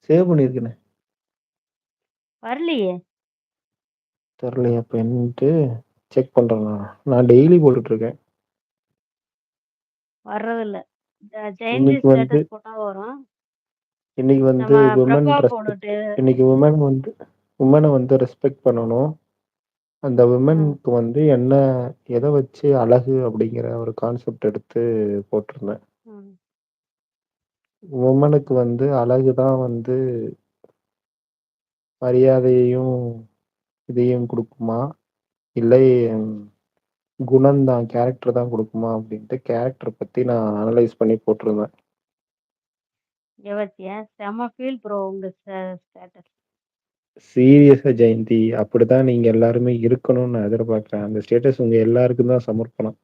Save பண்ணியிருக்கேனே. வரலையே! தெரியலையே அப்ப என்னன்ட்டு செக் பண்றேன் நான். நான் டெய்லி போட்டுட்டுருக்கேன். வர்றதில்ல. ஜெயந்தி இன்னைக்கு வந்து ஸ்டேட்டஸ் போட்டா வரும். இன்னைக்கு வந்து நம்ம விமன் பிரபா ரெஸ்பெக்ட் போட்டுட்டு இன்னைக்கு விமன வந்து ரெஸ்பெக்ட் பண்ணணும். அந்த ம், விமனுக்கு வந்து என்ன எத வச்சு அழகு அப்படிங்கிற ஒரு கான்செப்ட் எடுத்து போட்டிருந்தேன். ம். விமனுக்கு வந்து அழகு தான் வந்து மரியாதையையும், இதையும் குடுக்குமா? இல்லை குணம் தான், கேரக்டர் தான் குடுக்குமா? அப்படின்ட்டு கேரக்டர் பத்தி நான் அனலைஸ் பண்ணி போட்டிருந்தேன். இங்க பாத்தியா? செம்ம ஃபீல் ப்ரோ உங்க ஸ்டேட்டஸ். சீரியஸா ஜெயந்தி. அப்படிதான் நீங்க எல்லாருமே இருக்கணும்னு நான் எதிர்பார்க்கிறேன். அந்த ஸ்டேட்டஸ் உங்க எல்லாருக்கும் தான் சமர்ப்பணம்.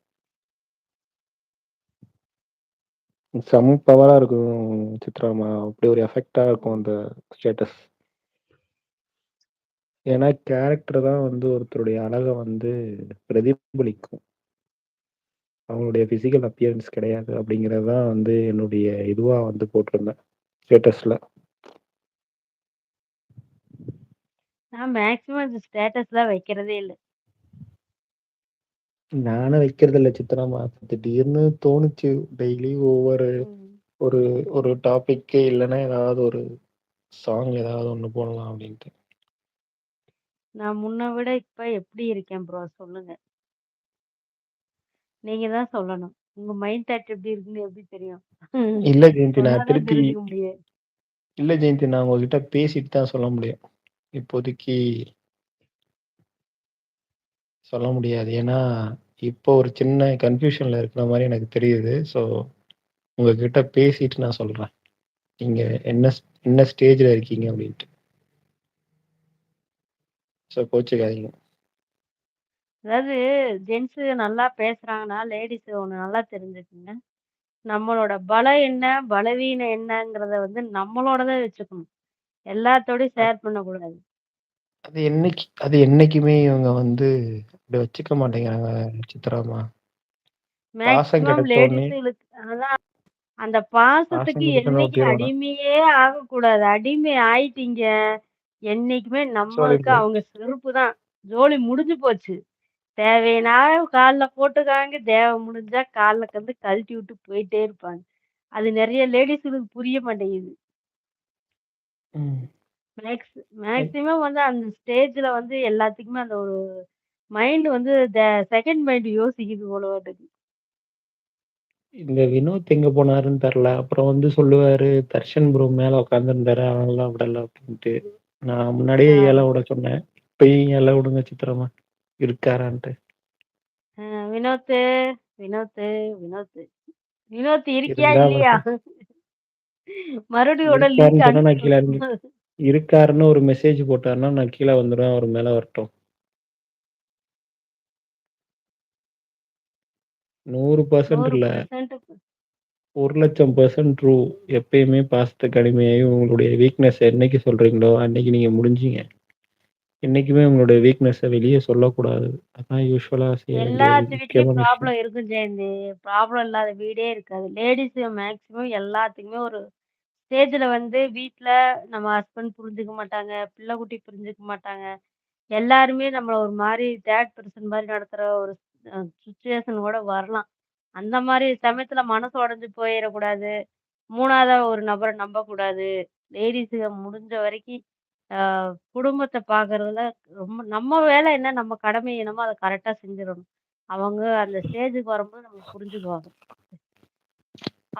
செம பவரா இருக்கும் சித்ராம்மா. அப்படி ஒரு எஃபெக்ட்டா இருக்கும் ம். அந்த ஸ்டேட்டஸ். ஏன்னா கேரக்டர் தான் வந்து ஒருத்தருடைய அழக வந்து பிரதிபலிக்கும். அவங்களுடைய பிசிக்கல் அப்பியரன்ஸ் கிடையாது அப்படிங்கிறது தான் வந்து என்னுடைய இதுவா வந்து போட்டிருந்தேன் ஸ்டேட்டஸ்ல. நான் மேக்ஸிமம் இந்த ஸ்டேட்டஸ்லாம் வைக்கிறதே இல்ல. நானும் வைக்கிறதில்ல சித்ராம்மா. திடீர்னு தோணுச்சு டெய்லி ஒவ்வொரு ம். ஒரு ஒரு டாபிக் இல்லைன்னா ஏதாவது ஒரு சாங் ஏதாவது ஒண்ணு போடலாம் அப்படின்ட்டு. நான் முன்ன விட இப்ப எப்படி இருக்கேன் ப்ரோ சொல்லுங்க. நீங்க தான் சொல்லணும். உங்க மைண்ட் தாட் எப்படி இருக்குன்னு எப்படி தெரியும்? இல்ல ஜெயந்தி சொன்னா நான் தான் திருப்பி தெரிஞ்சுக்க முடியும். இல்ல ஜெயந்தி நான் உங்ககிட்ட பேசிட்டு தான் சொல்ல முடியும். இப்போதைக்கு சொல்ல முடியாது. ஏன்னா, இப்போ ஒரு சின்ன கன்ஃப்யூஷன்ல இருக்கிற மாரி எனக்கு தெரியுது. ஸோ உங்ககிட்ட பேசிட்டு நான் சொல்றேன். நீங்க என்ன ஸ்டேஜ்ல இருக்கீங்க அப்படின்ட்டு. ஸோ கோச்சுக்காதீங்க. அதாவது ஜென்ஸ் நல்லா பேசுறாங்கன்னா, லேடீஸ் ஒண்ணு நல்லா தெரிஞ்சுக்கங்க. நம்மளோட பலம் என்ன, பலவீனம் என்னங்கிறத வந்து நம்மளோடதா வச்சுக்கணும். எல்லாத்தோடயும் அ ஷேர் பண்ணக்கூடாது. அது என்னைக்குமே இவங்க வந்து அப்படி வச்சுக்க மாட்டேங்கிறாங்க சித்ராம்மா. பாசம் மேக்ஸிமம் கிடைச்சோனே லேடீஸுகளுக்கு அதான் அந்த பாசம் பாசத்துக்கு குடுத்தோனே என்னைக்கும் ஊத்திருவாங்க. அடிமையே ஆகக்கூடாது. அடிமை ஆயிட்டீங்க, என்னைக்குமே சாரி நம்மளுக்கு ப்ரோ. அவங்க செருப்பு தான். ஜோலி முடிஞ்சு போச்சு. தேவைன்னா கால்ல போட்டுக்காங்க, தேவை முடிஞ்சா கால்ல வந்து கழட்டி விட்டு போயிட்டே இருப்பாங்க. அது நெறைய லேடீஸுகளுக்கு புரிய மாட்டேங்குது. ம். மேக்ஸ் எ மேக்ஸிமம் வந்து அந்த ஸ்டேஜ்ல வந்து எல்லாத்துக்குமே அந்த ஒரு மைண்ட் வந்து செகண்ட் மைண்ட் யோசிக்குது போலவாட்டுக்கு. இந்த வினோத் எங்க போனாருன்னு தெர்ல. அப்புறம் வந்து சொல்லுவாரு, "தர்ஷன் ப்ரோ மேல உட்கார்ந்திருந்தாரு. அதனாலலாம் விடல" அப்படின்ட்டு. நான் முன்னாடியே ஏல ஆமா. விட சொன்னேன். இப்பயும் ஏல விடுங்க சித்ராம்மா. இருக்காரான்ட்டு. அ வினோத்து, வினோத்து, வினோத்து. வினோத் இருக்கியா? இருந்தா இல்லையா? மட்டும் மறுபடியும் உட லிங்க் இருக்காருன்னு சொன்னா நான் கீழ அனுப்பிச்சு இறங்கி இருக்காருன்னு ஒரு மெசேஜ் போட்டாருன்னா, நான் கீழ வந்துருவேன். அவரு மேல வரட்டும். 100% இல்ல. 100% 1,00,000% ட்ரூ. எப்பயுமே பாசத்துக்கு அடிமையாகி உங்களுடைய வீக்னஸ் என்னைக்கு சொல்றீங்களோ, அன்னைக்கு நீங்க முடிஞ்சீங்க. என்னைக்குமே உங்களுடைய வீக்னஸ வெளிய சொல்லக்கூடாது. அதான் யூசுவலா செய்ய வேண்டிய எல்லாத்து வீட்லயும் முக்கியமான விஷயம். ப்ராப்ளம் இருக்கும் ஜெயந்தி. ப்ராப்ளம் இல்லாத வீடே இருக்காது. லேடீஸ் மேக்ஸிமம் எல்லாத்துக்குமே ஒரு ஸ்டேஜ்ல வந்து வீட்ல நம்ம ஹஸ்பண்ட் புரிஞ்சுக்க மாட்டாங்க, பிள்ளை குட்டி புரிஞ்சுக்க மாட்டாங்க. எல்லாருமே நம்மள ஒரு மாரி தேர்ட் பெர்சன் மாரி நடத்துற ஒரு சிச்சுவேஷன் கூட வரலாம். அந்த மாரி சமயத்துல மனசு உடைஞ்சு போயிறக்கூடாது. 3வதா ஒரு நபர நம்பக்கூடாது. லேடீஸுக முடிஞ்ச வரைக்கும் அ குடும்பத்த பார்க்கறதுல ரொம்ப நம்ம வேலை என்ன, நம்ம கடமை என்னமோ அத கரெக்ட்டா செஞ்சிரணும். அவங்க அந்த ஸ்டேஜுக்கு வரும்போது நம்ம புரிஞ்சுக்குவாங்க.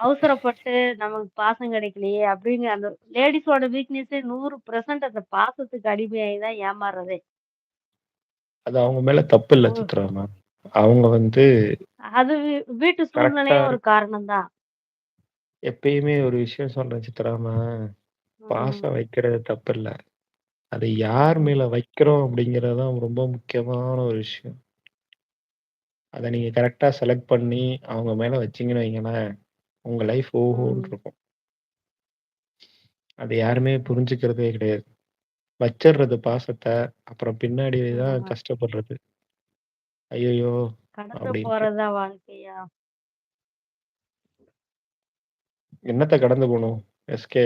அவசரப்பட்டு நமக்கு பாசம் கிடைக்கலையே அப்படிங்கிற அந்த லேடீஸோட வீக்னஸே 100% அந்த பாசத்துக்கு அடிமையாகி தான் ஏமாறுறதே. அது அவங்க மேல தப்பு இல்ல ஓ! சித்ராம்மா. அவங்க வந்து அது வீட்டு கரெக்ட்டா சூழ்நிலையும் ஒரு காரணம் தான். எப்பயுமே ஒரு விஷயம் சொல்றேன் சித்ராம்மா. ம், பாசம் வைக்கிறது தப்பில்ல. அது யார் ம், மேல வைக்கிறோம் அப்படிங்கிறது தான் ரொம்ப முக்கியமான ஒரு விஷயம். அத நீங்க கரெக்ட்டா செலக்ட் பண்ணி அவங்க மேல வச்சீங்கன்னு வைங்களேன், உங்க லைஃப் ஓஹோன்னு ம். இருக்கும். அத யாருமே புரிஞ்சுக்கிறதே கிடையாது. வச்சர்றது பாசத்த, அப்புறம் பின்னாடி தான் ஆமா. கஷ்டப்படுறது. ஐயய்யோ! கடந்து அப்படின்ட்டு. போறது தான் வாழ்க்கையா? என்னத்த கடந்து போணும்? எஸ்கே.